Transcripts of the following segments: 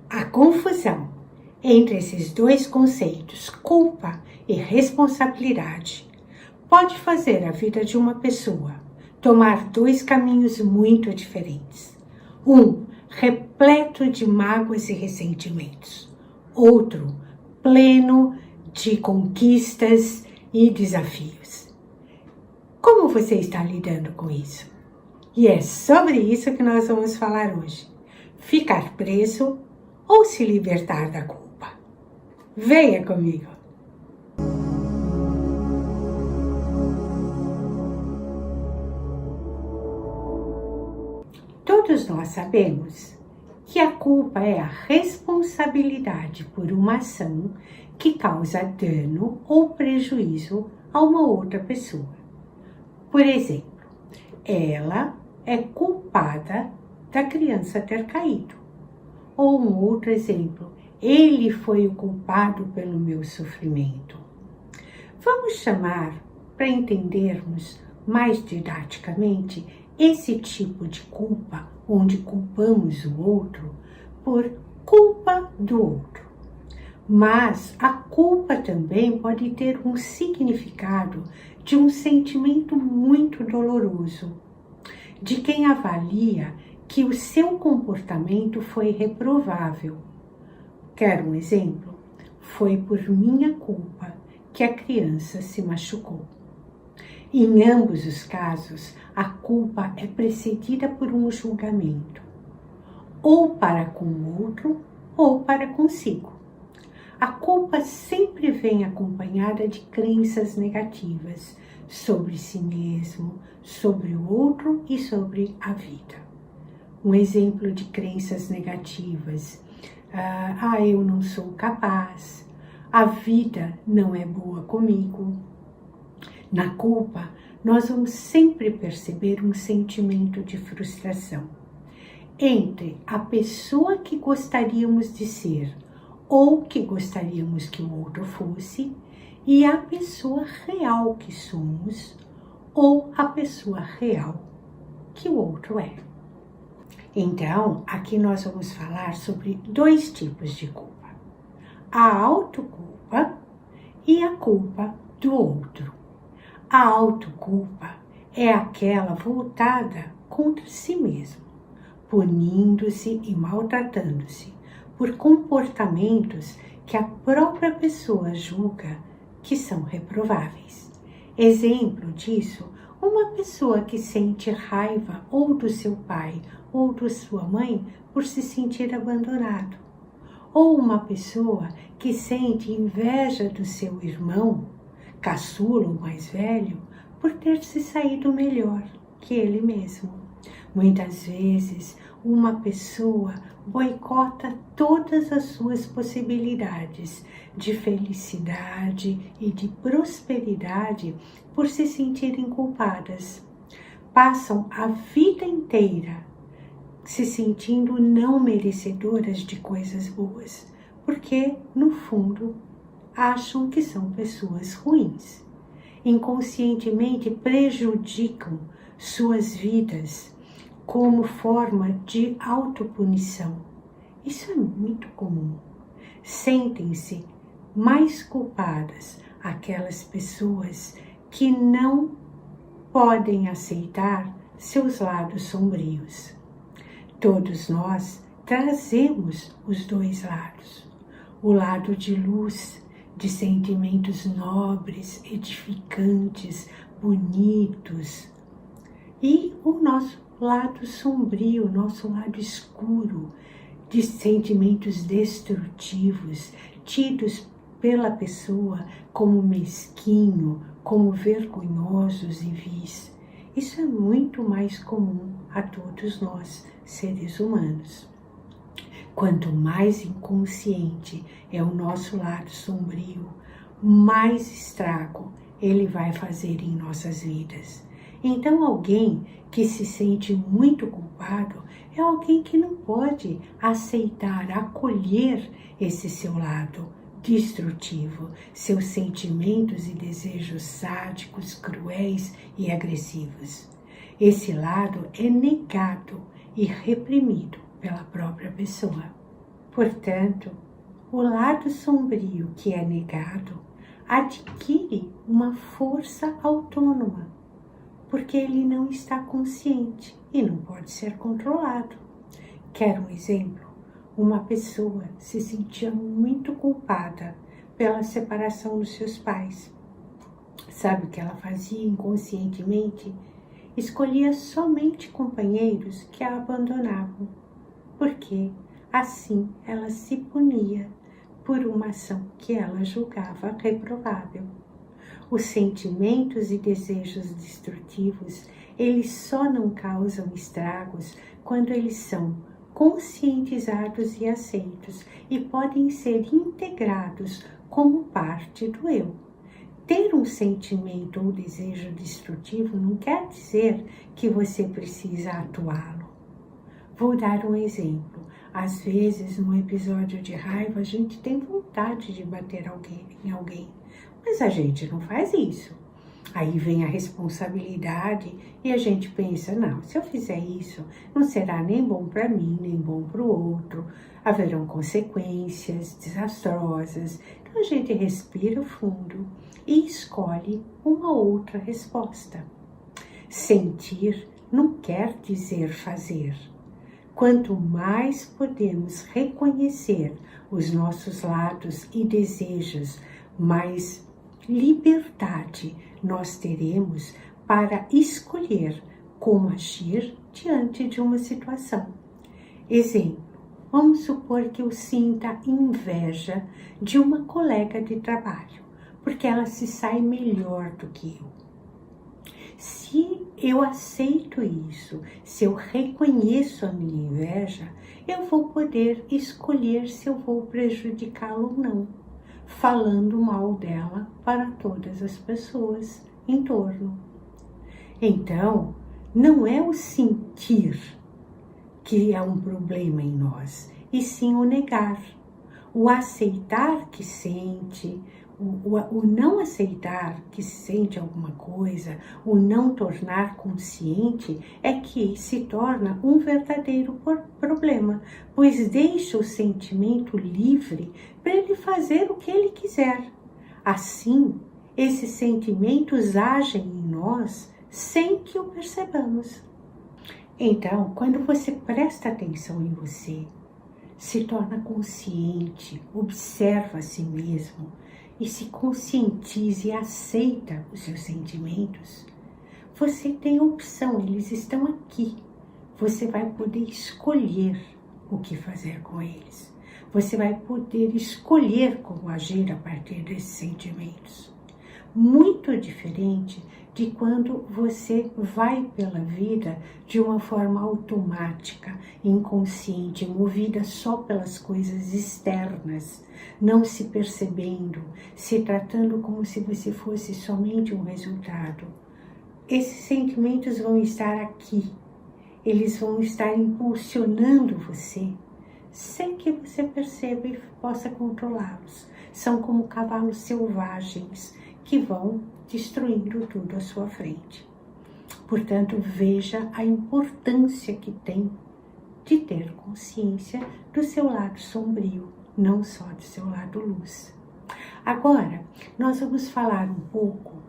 A confusão entre esses dois conceitos, culpa e responsabilidade, pode fazer a vida de uma pessoa tomar dois caminhos muito diferentes. Um repleto de mágoas e ressentimentos. Outro pleno de conquistas e desafios. Como você está lidando com isso? E é sobre isso que nós vamos falar hoje. Ficar preso ou se libertar da culpa? Venha comigo! Todos nós sabemos que a culpa é a responsabilidade por uma ação que causa dano ou prejuízo a uma outra pessoa. Por exemplo, ela é culpada da criança ter caído. Ou um outro exemplo, ele foi o culpado pelo meu sofrimento. Vamos chamar, para entendermos mais didaticamente, esse tipo de culpa, onde culpamos o outro, por culpa do outro. Mas a culpa também pode ter um significado de um sentimento muito doloroso, de quem avalia que o seu comportamento foi reprovável. Quer um exemplo? Foi por minha culpa que a criança se machucou. Em ambos os casos, a culpa é precedida por um julgamento, ou para com o outro, ou para consigo. A culpa sempre vem acompanhada de crenças negativas sobre si mesmo, sobre o outro e sobre a vida. Um exemplo de crenças negativas: eu não sou capaz, a vida não é boa comigo. Na culpa, nós vamos sempre perceber um sentimento de frustração entre a pessoa que gostaríamos de ser ou que gostaríamos que o outro fosse e a pessoa real que somos ou a pessoa real que o outro é. Então, aqui nós vamos falar sobre dois tipos de culpa: a autoculpa e a culpa do outro. A autoculpa é aquela voltada contra si mesmo, punindo-se e maltratando-se por comportamentos que a própria pessoa julga que são reprováveis. Exemplo disso, uma pessoa que sente raiva ou do seu pai ou da sua mãe por se sentir abandonado. Ou uma pessoa que sente inveja do seu irmão, caçula ou mais velho, por ter se saído melhor que ele mesmo. Muitas vezes, uma pessoa boicota todas as suas possibilidades de felicidade e de prosperidade por se sentirem culpadas. Passam a vida inteira se sentindo não merecedoras de coisas boas, porque, no fundo, acham que são pessoas ruins. Inconscientemente prejudicam suas vidas como forma de autopunição. Isso é muito comum. Sentem-se mais culpadas aquelas pessoas que não podem aceitar seus lados sombrios. Todos nós trazemos os dois lados. O lado de luz, de sentimentos nobres, edificantes, bonitos, e o nosso lado sombrio, nosso lado escuro, de sentimentos destrutivos, tidos pela pessoa como mesquinho, como vergonhosos e vis. Isso é muito mais comum a todos nós, seres humanos. Quanto mais inconsciente é o nosso lado sombrio, mais estrago ele vai fazer em nossas vidas. Então, alguém que se sente muito culpado é alguém que não pode aceitar, acolher esse seu lado destrutivo, seus sentimentos e desejos sádicos, cruéis e agressivos. Esse lado é negado e reprimido pela própria pessoa. Portanto, o lado sombrio que é negado adquire uma força autônoma, porque ele não está consciente e não pode ser controlado. Quer um exemplo? Uma pessoa se sentia muito culpada pela separação dos seus pais. Sabe o que ela fazia inconscientemente? Escolhia somente companheiros que a abandonavam, porque assim ela se punia por uma ação que ela julgava reprovável. Os sentimentos e desejos destrutivos, eles só não causam estragos quando eles são conscientizados e aceitos e podem ser integrados como parte do eu. Ter um sentimento ou desejo destrutivo não quer dizer que você precisa atuá-lo. Vou dar um exemplo. Às vezes, num episódio de raiva, a gente tem vontade de bater em alguém, mas a gente não faz isso. Aí vem a responsabilidade e a gente pensa, não, se eu fizer isso, não será nem bom para mim, nem bom para o outro. Haverão consequências desastrosas. Então a gente respira fundo e escolhe uma outra resposta. Sentir não quer dizer fazer. Quanto mais podemos reconhecer os nossos lados e desejos, mais liberdade nós teremos para escolher como agir diante de uma situação. Exemplo, vamos supor que eu sinta inveja de uma colega de trabalho, porque ela se sai melhor do que eu. Se eu aceito isso, se eu reconheço a minha inveja, eu vou poder escolher se eu vou prejudicá-la ou não, falando mal dela para todas as pessoas em torno. Então, não é o sentir que é um problema em nós, e sim o negar. O aceitar que sente, o não aceitar que sente alguma coisa, o não tornar consciente, é que se torna um verdadeiro problema, pois deixa o sentimento livre para ele fazer o que ele quiser. Assim, esses sentimentos agem em nós sem que o percebamos. Então, quando você presta atenção em você, se torna consciente, observa a si mesmo e se conscientiza e aceita os seus sentimentos, você tem opção, eles estão aqui. Você vai poder escolher o que fazer com eles. Você vai poder escolher como agir a partir desses sentimentos. Muito diferente de quando você vai pela vida de uma forma automática, inconsciente, movida só pelas coisas externas, não se percebendo, se tratando como se você fosse somente um resultado. Esses sentimentos vão estar aqui, eles vão estar impulsionando você, sem que você perceba e possa controlá-los. São como cavalos selvagens que vão destruindo tudo à sua frente. Portanto, veja a importância que tem de ter consciência do seu lado sombrio, não só do seu lado luz. Agora, nós vamos falar um pouco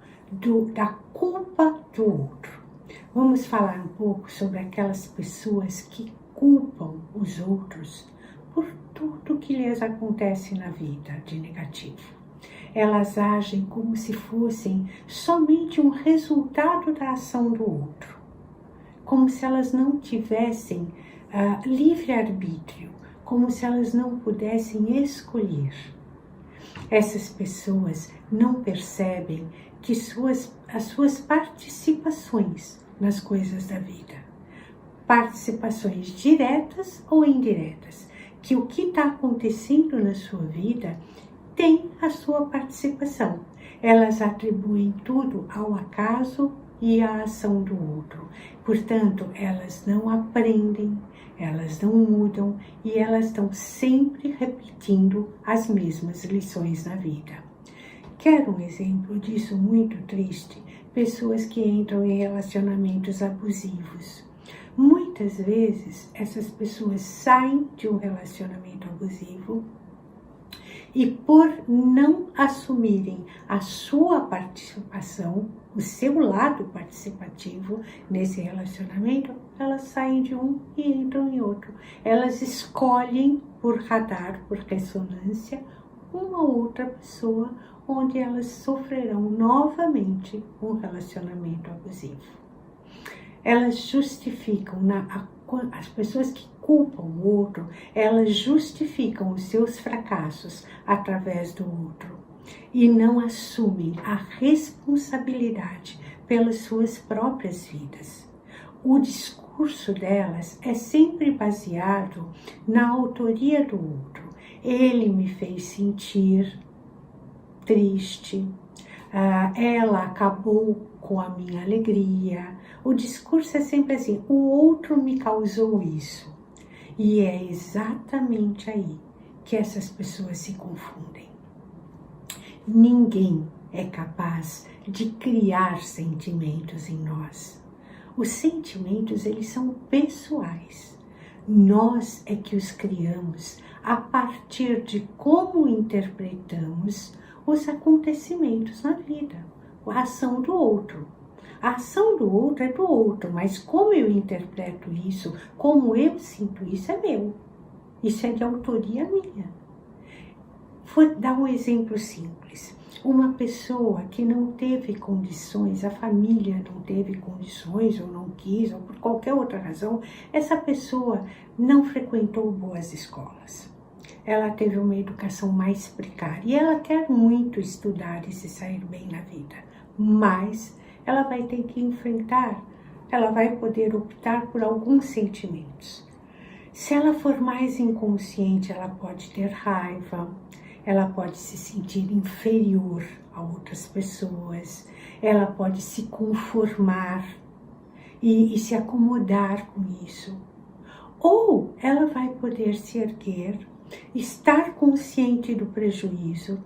da culpa do outro. Vamos falar um pouco sobre aquelas pessoas que culpam os outros por tudo que lhes acontece na vida de negativo. Elas agem como se fossem somente um resultado da ação do outro, como se elas não tivessem livre-arbítrio, como se elas não pudessem escolher. Essas pessoas não percebem que as suas participações nas coisas da vida, participações diretas ou indiretas, que o que está acontecendo na sua vida tem a sua participação. Elas atribuem tudo ao acaso e à ação do outro. Portanto, elas não aprendem, elas não mudam e elas estão sempre repetindo as mesmas lições na vida. Quero um exemplo disso muito triste? Pessoas que entram em relacionamentos abusivos. Muitas muitas vezes essas pessoas saem de um relacionamento abusivo e por não assumirem a sua participação, o seu lado participativo nesse relacionamento, elas saem de um e entram em outro. Elas escolhem por radar, por ressonância, uma outra pessoa onde elas sofrerão novamente um relacionamento abusivo. Elas justificam, as pessoas que culpam o outro, elas justificam os seus fracassos através do outro e não assumem a responsabilidade pelas suas próprias vidas. O discurso delas é sempre baseado na autoria do outro. Ele me fez sentir triste, ela acabou com a minha alegria. O discurso é sempre assim, o outro me causou isso. E é exatamente aí que essas pessoas se confundem. Ninguém é capaz de criar sentimentos em nós. Os sentimentos, eles são pessoais. Nós é que os criamos a partir de como interpretamos os acontecimentos na vida, a ação do outro. A ação do outro é do outro, mas como eu interpreto isso, como eu sinto isso, é meu. Isso é de autoria minha. Vou dar um exemplo simples. Uma pessoa que não teve condições, a família não teve condições, ou não quis, ou por qualquer outra razão, essa pessoa não frequentou boas escolas. Ela teve uma educação mais precária e ela quer muito estudar e se sair bem na vida, mas ela vai ter que enfrentar, ela vai poder optar por alguns sentimentos. Se ela for mais inconsciente, ela pode ter raiva, ela pode se sentir inferior a outras pessoas, ela pode se conformar e se acomodar com isso. Ou ela vai poder se erguer, estar consciente do prejuízo,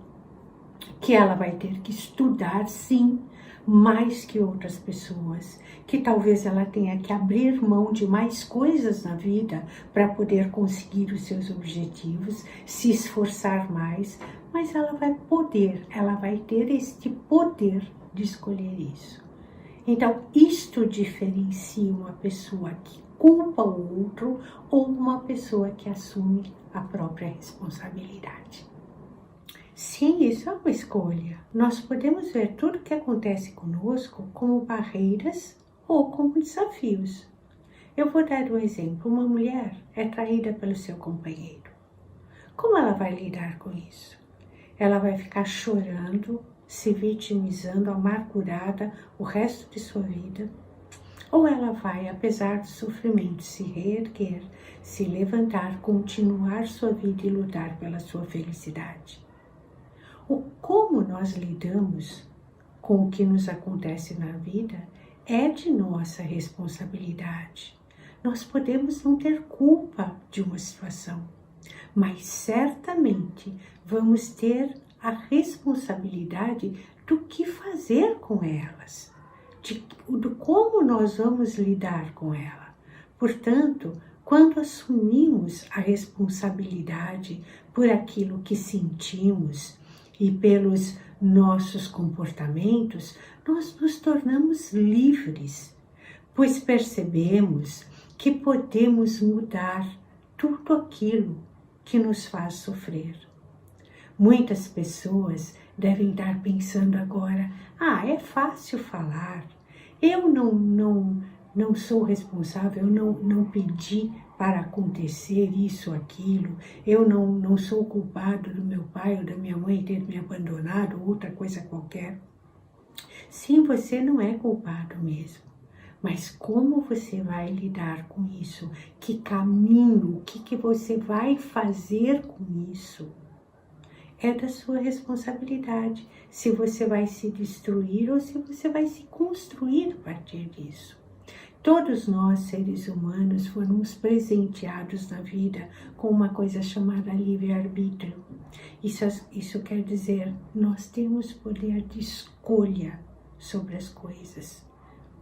que ela vai ter que estudar, sim, mais que outras pessoas, que talvez ela tenha que abrir mão de mais coisas na vida para poder conseguir os seus objetivos, se esforçar mais, mas ela vai ter este poder de escolher isso. Então, isto diferencia uma pessoa que culpa o outro ou uma pessoa que assume a própria responsabilidade. Sim, isso é uma escolha. Nós podemos ver tudo o que acontece conosco como barreiras ou como desafios. Eu vou dar um exemplo. Uma mulher é traída pelo seu companheiro. Como ela vai lidar com isso? Ela vai ficar chorando, se vitimizando, amargurada o resto de sua vida? Ou ela vai, apesar do sofrimento, se reerguer, se levantar, continuar sua vida e lutar pela sua felicidade? O como nós lidamos com o que nos acontece na vida é de nossa responsabilidade. Nós podemos não ter culpa de uma situação, mas certamente vamos ter a responsabilidade do que fazer com elas, do como nós vamos lidar com ela. Portanto, quando assumimos a responsabilidade por aquilo que sentimos e pelos nossos comportamentos, nós nos tornamos livres, pois percebemos que podemos mudar tudo aquilo que nos faz sofrer. Muitas pessoas devem estar pensando agora, é fácil falar, eu não sou responsável, eu não pedi para acontecer isso ou aquilo, eu não sou culpado do meu pai ou da minha mãe ter me abandonado ou outra coisa qualquer. Sim, você não é culpado mesmo, mas como você vai lidar com isso? Que caminho, o que você vai fazer com isso? É da sua responsabilidade, se você vai se destruir ou se você vai se construir a partir disso. Todos nós, seres humanos, fomos presenteados na vida com uma coisa chamada livre-arbítrio. Isso quer dizer, nós temos poder de escolha sobre as coisas.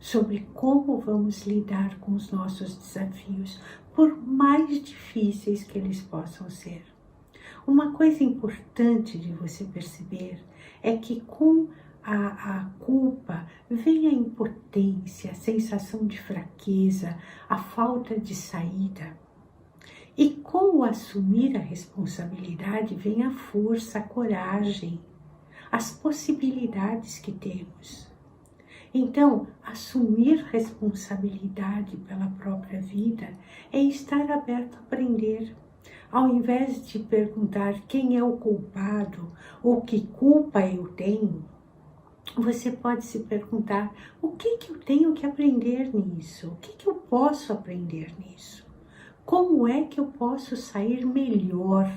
sobre como vamos lidar com os nossos desafios, por mais difíceis que eles possam ser. Uma coisa importante de você perceber é que com a culpa vem a impotência, a sensação de fraqueza, a falta de saída. E com o assumir a responsabilidade vem a força, a coragem, as possibilidades que temos. Então, assumir responsabilidade pela própria vida é estar aberto a aprender. Ao invés de perguntar quem é o culpado ou que culpa eu tenho, você pode se perguntar o que eu tenho que aprender nisso? O que eu posso aprender nisso? Como é que eu posso sair melhor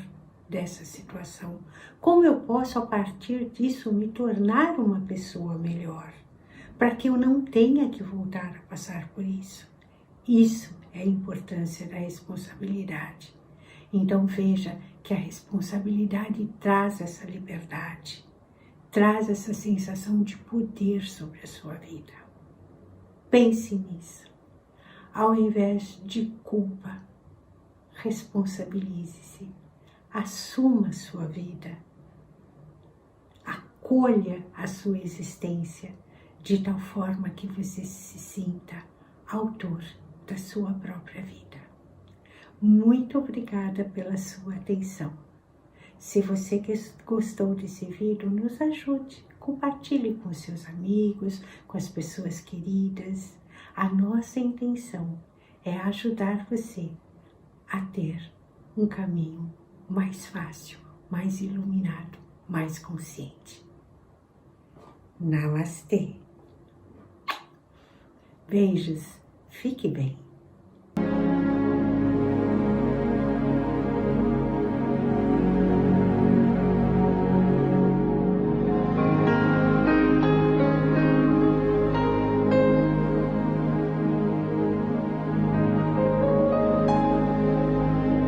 dessa situação? Como eu posso, a partir disso, me tornar uma pessoa melhor? Para que eu não tenha que voltar a passar por isso. Isso é a importância da responsabilidade. Então veja que a responsabilidade traz essa liberdade, traz essa sensação de poder sobre a sua vida. Pense nisso. Ao invés de culpa, responsabilize-se, assuma a sua vida, acolha a sua existência, de tal forma que você se sinta autor da sua própria vida. Muito obrigada pela sua atenção. Se você gostou desse vídeo, nos ajude, compartilhe com seus amigos, com as pessoas queridas. A nossa intenção é ajudar você a ter um caminho mais fácil, mais iluminado, mais consciente. Namastê! Beijos, fique bem.